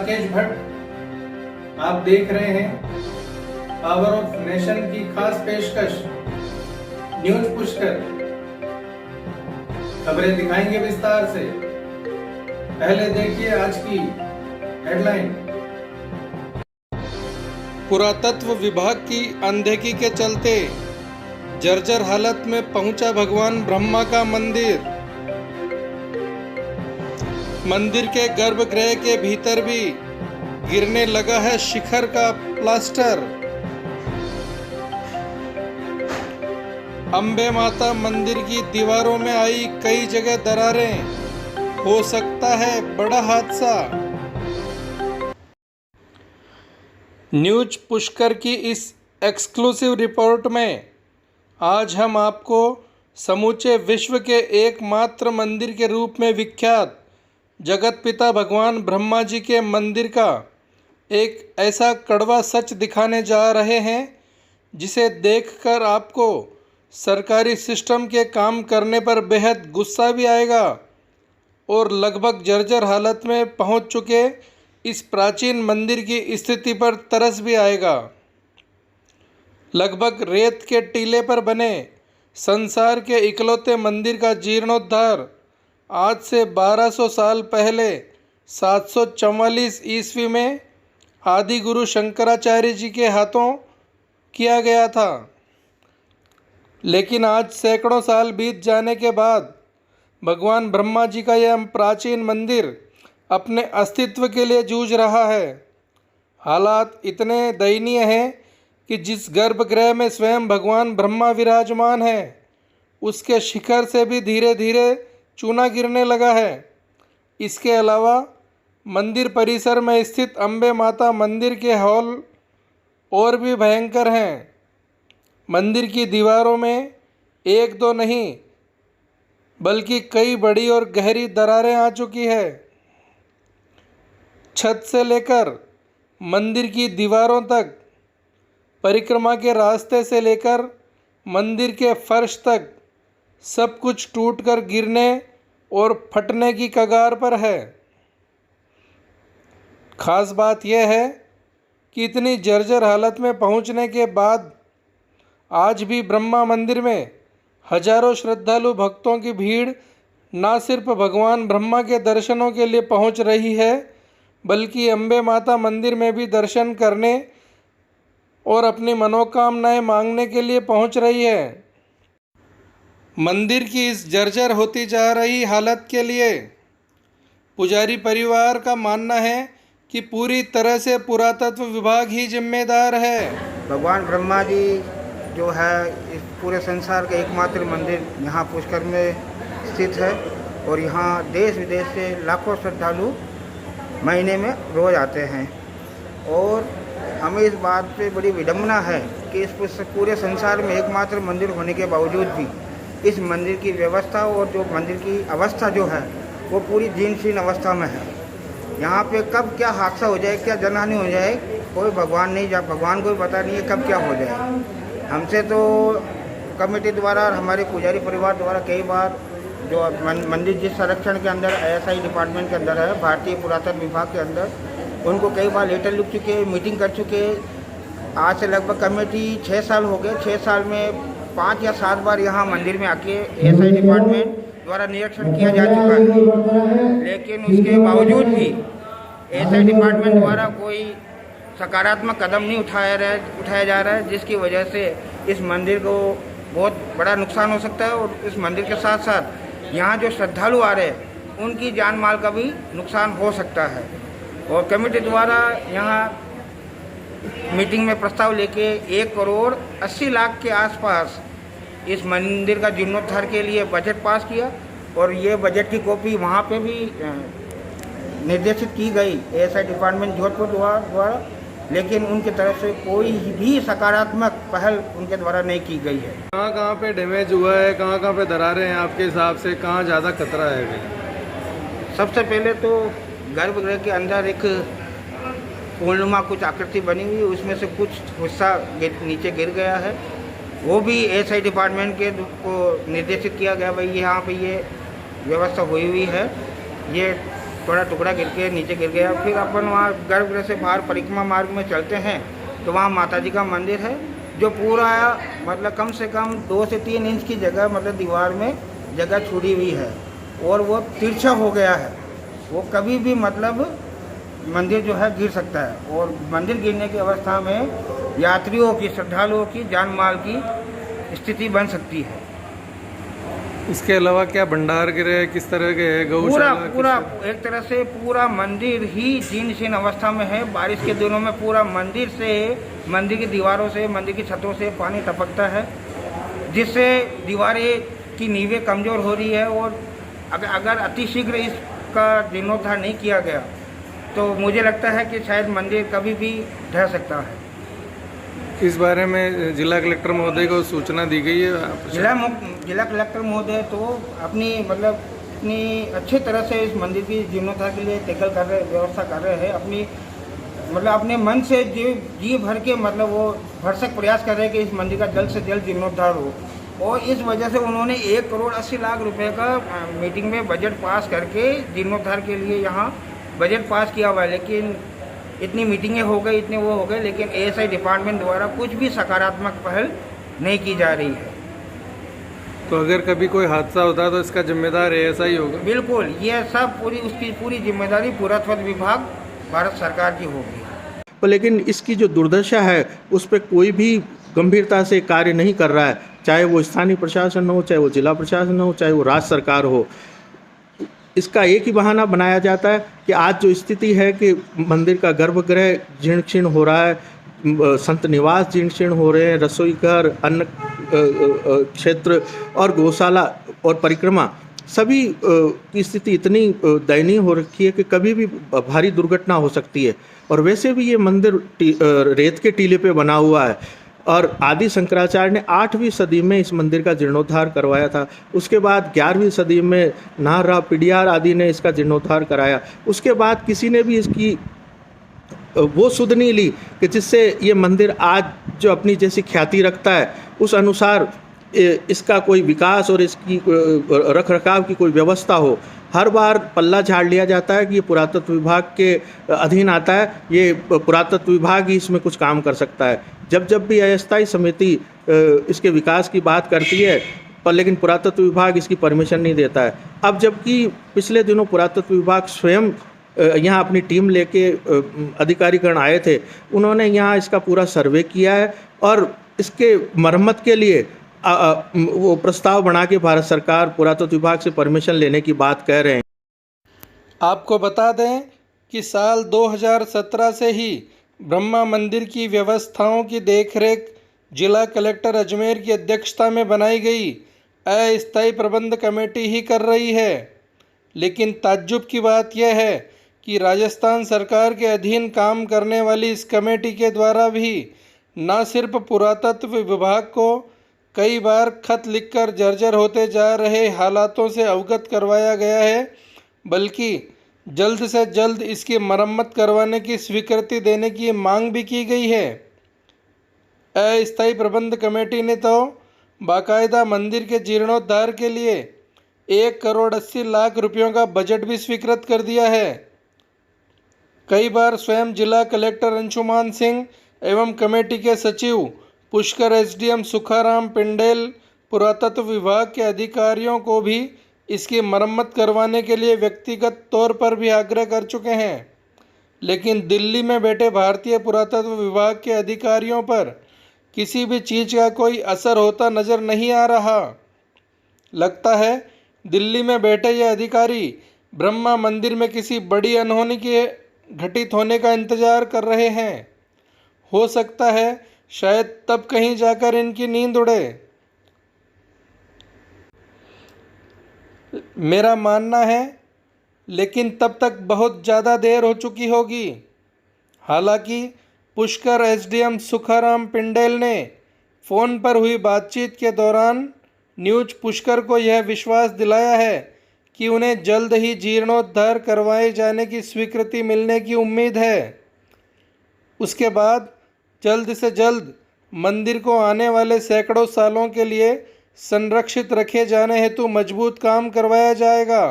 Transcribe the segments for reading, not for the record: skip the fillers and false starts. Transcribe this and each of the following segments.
राकेश भट्ट। आप देख रहे हैं पावर ऑफ नेशन की खास पेशकश न्यूज पुष्कर। खबरें दिखाएंगे विस्तार से। पहले देखिए आज की हेडलाइन। पुरातत्व विभाग की अनदेखी के चलते जर्जर हालत में पहुंचा भगवान ब्रह्मा का मंदिर। मंदिर के गर्भगृह के भीतर भी गिरने लगा है शिखर का प्लास्टर। अंबे माता मंदिर की दीवारों में आई कई जगह दरारें, हो सकता है बड़ा हादसा। न्यूज पुष्कर की इस एक्सक्लूसिव रिपोर्ट में आज हम आपको समूचे विश्व के एकमात्र मंदिर के रूप में विख्यात जगत पिता भगवान ब्रह्मा जी के मंदिर का एक ऐसा कड़वा सच दिखाने जा रहे हैं जिसे देखकर आपको सरकारी सिस्टम के काम करने पर बेहद गुस्सा भी आएगा और लगभग जर्जर हालत में पहुंच चुके इस प्राचीन मंदिर की स्थिति पर तरस भी आएगा। लगभग रेत के टीले पर बने संसार के इकलौते मंदिर का जीर्णोद्धार आज से 1200 साल पहले 744 ईस्वी में आदि गुरु शंकराचार्य जी के हाथों किया गया था। लेकिन आज सैकड़ों साल बीत जाने के बाद भगवान ब्रह्मा जी का यह प्राचीन मंदिर अपने अस्तित्व के लिए जूझ रहा है। हालात इतने दयनीय हैं कि जिस गर्भगृह में स्वयं भगवान ब्रह्मा विराजमान है उसके शिखर से भी धीरे धीरे चूना गिरने लगा है। इसके अलावा मंदिर परिसर में स्थित अंबे माता मंदिर के हॉल और भी भयंकर हैं। मंदिर की दीवारों में एक दो नहीं बल्कि कई बड़ी और गहरी दरारें आ चुकी है। छत से लेकर मंदिर की दीवारों तक, परिक्रमा के रास्ते से लेकर मंदिर के फर्श तक सब कुछ टूटकर गिरने और फटने की कगार पर है। खास बात यह है कि इतनी जर्जर हालत में पहुंचने के बाद आज भी ब्रह्मा मंदिर में हजारों श्रद्धालु भक्तों की भीड़ ना सिर्फ भगवान ब्रह्मा के दर्शनों के लिए पहुंच रही है बल्कि अंबे माता मंदिर में भी दर्शन करने और अपनी मनोकामनाएं मांगने के लिए पहुंच रही है। मंदिर की इस जर्जर होती जा रही हालत के लिए पुजारी परिवार का मानना है कि पूरी तरह से पुरातत्व विभाग ही जिम्मेदार है। भगवान ब्रह्मा जी जो है इस पूरे संसार का एकमात्र मंदिर यहाँ पुष्कर में स्थित है और यहाँ देश विदेश से लाखों श्रद्धालु महीने में रोज आते हैं। और हमें इस बात पे बड़ी विडम्बना है कि इस पूरे संसार में एकमात्र मंदिर होने के बावजूद भी इस मंदिर की व्यवस्था और जो मंदिर की अवस्था जो है वो पूरी जीर्णशीर्ण अवस्था में है। यहाँ पे कब क्या हादसा हो जाए, क्या जनहानि हो जाए, कोई भगवान को भी पता नहीं है कब क्या हो जाए। हमसे तो कमेटी द्वारा और हमारे पुजारी परिवार द्वारा कई बार जो मंदिर जिस संरक्षण के अंदर ASI डिपार्टमेंट के अंदर है, भारतीय पुरातत्व विभाग के अंदर, उनको कई बार लेटर लिख चुके, मीटिंग कर चुके। आज से लगभग कमेटी 6 साल हो गए। 6 साल में 5 या 7 बार यहाँ मंदिर में आके ASI डिपार्टमेंट द्वारा निरीक्षण किया जा चुका है। लेकिन उसके बावजूद भी ASI डिपार्टमेंट द्वारा कोई सकारात्मक कदम नहीं उठाया जा रहा है, जिसकी वजह से इस मंदिर को बहुत बड़ा नुकसान हो सकता है और इस मंदिर के साथ साथ यहाँ जो श्रद्धालु आ रहे हैं उनकी जान माल का भी नुकसान हो सकता है। और कमेटी द्वारा यहाँ मीटिंग में प्रस्ताव लेके 1 करोड़ 80 लाख के आसपास इस मंदिर का जीर्णोद्धार के लिए बजट पास किया और ये बजट की कॉपी वहाँ पे भी निर्देशित की गई ASI डिपार्टमेंट जोधपुर द्वारा, लेकिन उनकी तरफ से कोई भी सकारात्मक पहल उनके द्वारा नहीं की गई है। कहाँ पे डैमेज हुआ है, कहाँ पे दरारें हैं आपके हिसाब से, कहाँ ज़्यादा खतरा है अभी? सबसे पहले तो गर्भगृह के अंदर एक पूर्णिमा कुछ आकृति बनी हुई, उसमें से कुछ हिस्सा नीचे गिर गया है। वो भी ASI डिपार्टमेंट के को निर्देशित किया गया भाई यहाँ पे ये व्यवस्था हुई है, ये थोड़ा टुकड़ा गिर के नीचे गिर गया। फिर अपन वहाँ गर्भगृह से बाहर परिक्रमा मार्ग में चलते हैं तो वहाँ माता जी का मंदिर है, जो पूरा मतलब कम से कम 2 से 3 इंच की जगह मतलब दीवार में जगह छोड़ी हुई है और वो तिरछा हो गया है। वो कभी भी मतलब मंदिर जो है गिर सकता है और मंदिर गिरने की अवस्था में यात्रियों की, श्रद्धालुओं की जान माल की स्थिति बन सकती है। इसके अलावा क्या भंडार गृह किस तरह के है, गौशाला पूरा एक तरह से पूरा मंदिर ही जीर्ण शीर्ण अवस्था में है। बारिश के दिनों में पूरा मंदिर से, मंदिर की दीवारों से, मंदिर की छतों से पानी टपकता है, जिससे दीवारें की नींवें कमज़ोर हो रही है। और अगर अतिशीघ्र इसका जीर्णोद्धार नहीं किया गया तो मुझे लगता है कि शायद मंदिर कभी भी ढह सकता है। इस बारे में जिला कलेक्टर महोदय को सूचना दी गई है? जिला कलेक्टर महोदय तो अपनी मतलब इतनी अच्छे तरह से इस मंदिर की जीर्णोद्धार के लिए टैकल कर रहे, व्यवस्था कर रहे हैं। अपने मन से जी भर के मतलब वो भरसक प्रयास कर रहे हैं कि इस मंदिर का जल्द से जल्द जीर्णोद्धार हो। और इस वजह से उन्होंने 1 करोड़ 80 लाख रुपए का मीटिंग में बजट पास करके जीर्णोद्धार के लिए यहाँ बजट पास किया हुआ है। लेकिन इतनी मीटिंगें हो गई, इतने वो हो गए, लेकिन एएसआई डिपार्टमेंट द्वारा कुछ भी सकारात्मक पहल नहीं की जा रही है। तो अगर कभी कोई हादसा होता है तो इसका जिम्मेदार एएसआई होगा? बिल्कुल, ये सब उसकी पूरी जिम्मेदारी पुरातत्व विभाग भारत सरकार की होगी। लेकिन इसकी जो दुर्दशा है उस पर कोई भी गंभीरता से कार्य नहीं कर रहा है, चाहे वो स्थानीय प्रशासन हो, चाहे वो जिला प्रशासन हो, चाहे वो राज्य सरकार हो। इसका एक ही बहाना बनाया जाता है कि आज जो स्थिति है कि मंदिर का गर्भगृह जीर्ण शीर्ण हो रहा है, संत निवास जीर्ण शीर्ण हो रहे हैं, रसोई घर, अन्न क्षेत्र और गौशाला और परिक्रमा सभी की स्थिति इतनी दयनीय हो रखी है कि कभी भी भारी दुर्घटना हो सकती है। और वैसे भी ये मंदिर रेत के टीले पे बना हुआ है और आदि शंकराचार्य ने 8वीं सदी में इस मंदिर का जीर्णोद्धार करवाया था। उसके बाद 11वीं सदी में नाहरराव पिडियार आदि ने इसका जीर्णोद्धार कराया। उसके बाद किसी ने भी इसकी वो सुध नहीं ली कि जिससे ये मंदिर आज जो अपनी जैसी ख्याति रखता है उस अनुसार इसका कोई विकास और इसकी रख रखाव की कोई व्यवस्था हो। हर बार पल्ला झाड़ लिया जाता है कि ये पुरातत्व विभाग के अधीन आता है, ये पुरातत्व विभाग ही इसमें कुछ काम कर सकता है। जब भी अस्थायी समिति इसके विकास की बात करती है पर लेकिन पुरातत्व विभाग इसकी परमिशन नहीं देता है। अब जबकि पिछले दिनों पुरातत्व विभाग स्वयं यहाँ अपनी टीम लेके अधिकारीगण आए थे, उन्होंने यहाँ इसका पूरा सर्वे किया है और इसके मरम्मत के लिए वो प्रस्ताव बना के भारत सरकार पुरातत्व विभाग से परमिशन लेने की बात कह रहे हैं। आपको बता दें कि साल 2017 से ही ब्रह्मा मंदिर की व्यवस्थाओं की देखरेख जिला कलेक्टर अजमेर की अध्यक्षता में बनाई गई अस्थायी प्रबंध कमेटी ही कर रही है। लेकिन ताज्जुब की बात यह है कि राजस्थान सरकार के अधीन काम करने वाली इस कमेटी के द्वारा भी न सिर्फ पुरातत्व विभाग को कई बार खत लिखकर जर्जर होते जा रहे हालातों से अवगत करवाया गया है, बल्कि जल्द से जल्द इसकी मरम्मत करवाने की स्वीकृति देने की मांग भी की गई है। अस्थायी प्रबंध कमेटी ने तो बाकायदा मंदिर के जीर्णोद्धार के लिए 1 करोड़ 80 लाख रुपयों का बजट भी स्वीकृत कर दिया है। कई बार स्वयं जिला कलेक्टर अंशुमान सिंह एवं कमेटी के सचिव पुष्कर एसडीएम सुखाराम पिंडेल पुरातत्व विभाग के अधिकारियों को भी इसकी मरम्मत करवाने के लिए व्यक्तिगत तौर पर भी आग्रह कर चुके हैं, लेकिन दिल्ली में बैठे भारतीय पुरातत्व विभाग के अधिकारियों पर किसी भी चीज़ का कोई असर होता नज़र नहीं आ रहा। लगता है दिल्ली में बैठे ये अधिकारी ब्रह्मा मंदिर में किसी बड़ी अनहोनी के घटित होने का इंतज़ार कर रहे हैं। हो सकता है शायद तब कहीं जाकर इनकी नींद उड़े। मेरा मानना है, लेकिन तब तक बहुत ज़्यादा देर हो चुकी होगी। हालांकि पुष्कर एसडीएम सुखाराम पिंडेल ने फ़ोन पर हुई बातचीत के दौरान न्यूज पुष्कर को यह विश्वास दिलाया है कि उन्हें जल्द ही जीर्णोद्धार करवाए जाने की स्वीकृति मिलने की उम्मीद है। उसके बाद जल्द से जल्द मंदिर को आने वाले सैकड़ों सालों के लिए संरक्षित रखे जाने हेतु मजबूत काम करवाया जाएगा।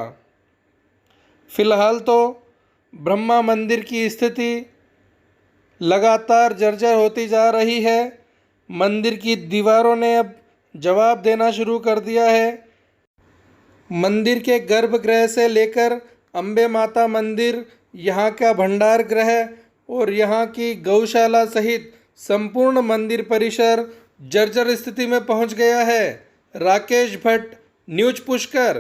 फिलहाल तो ब्रह्मा मंदिर की स्थिति लगातार जर्जर होती जा रही है। मंदिर की दीवारों ने अब जवाब देना शुरू कर दिया है। मंदिर के गर्भगृह से लेकर अम्बे माता मंदिर, यहाँ का भंडार गृह और यहाँ की गौशाला सहित संपूर्ण मंदिर परिसर जर्जर स्थिति में पहुँच गया है। राकेश भट्ट, न्यूज पुष्कर।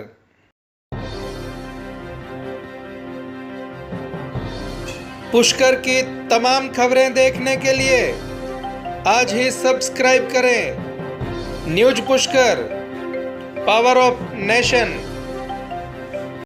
पुष्कर की तमाम खबरें देखने के लिए आज ही सब्सक्राइब करें news Pushkar, power of nation.